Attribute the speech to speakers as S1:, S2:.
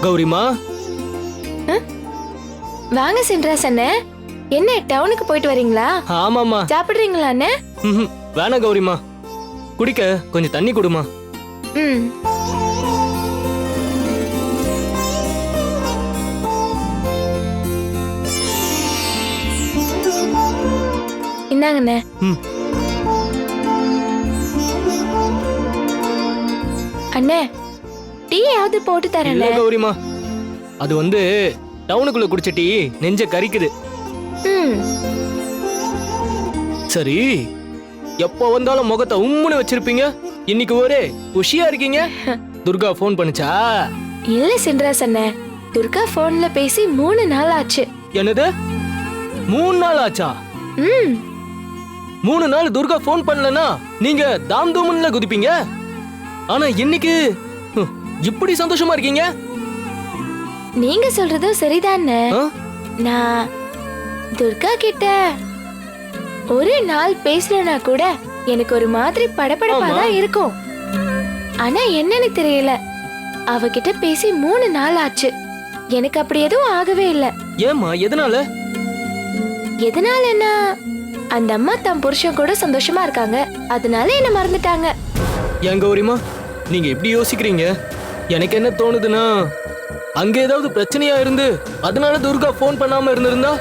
S1: கௌரிமா.
S2: வாங்க சென்றாஸ் அண்ணே. என்ன டவுனுக்கு போயிட்டு வரீங்களா?
S1: ஆமாமா.
S2: சாப்பிடுறீங்களா அண்ணே?
S1: வேணாம் கௌரிமா, குடிக்க கொஞ்சம் தண்ணி கொடுமா.
S2: ம். இந்தாங்கண்ணே. அண்ணே, டீயாவது போட்டு
S1: இல்ல
S2: தரேன்.
S1: கௌரிமா, அது வந்து டவுனுக்குள்ள குடிச்ச டீ நெஞ்ச கரிக்குது. சரி, எப்போ வந்தாலும் முகத்தை உம்முன்னு வச்சிருப்பீங்க, இன்னைக்கு ஒரே குஷியா இருக்கீங்க. துர்கா போன் பண்ணுச்சா?
S2: இல்ல சென்றாஸ் அண்ணே, துர்கா போன்ல பேசி 3 நாள் ஆச்சு.
S1: என்னது 3 நாள் ஆச்சா? 3 நாள் துர்கா போன் பண்ணலனா நீங்க தாம் தூம்ல குதிப்பீங்க. ஆனா இன்னைக்கு இப்படி சந்தோஷமா இருக்கீங்க.
S2: நீங்க சொல்றதும் சரிதானே. நான் துர்கா கிட்ட ஒரு நாள் பேசலனா கூட எனக்கு ஒரு மாதிரி படபடப்பா தான் இருக்கும். ஆனா என்னன்னு தெரியல, அவகிட்ட பேசி 3 நாள் ஆச்சு, எனக்கு அப்படி எதுவும் ஆகவே இல்ல.
S1: ஏமா, எதனால?
S2: எதனாலன்னா அந்த அம்மா தம் புருஷன் கூட சந்தோஷமா இருக்காங்க, அதனால என்ன மறந்துட்டாங்க.
S1: ஏன் கௌரிமா நீங்க எப்படி யோசிக்கிறீங்க? எனக்கு என்ன தோணுதுன்னா, அங்க ஏதாவது பிரச்சனையா இருந்து அதனால துர்கா போன் பண்ணாம இருந்திருந்தா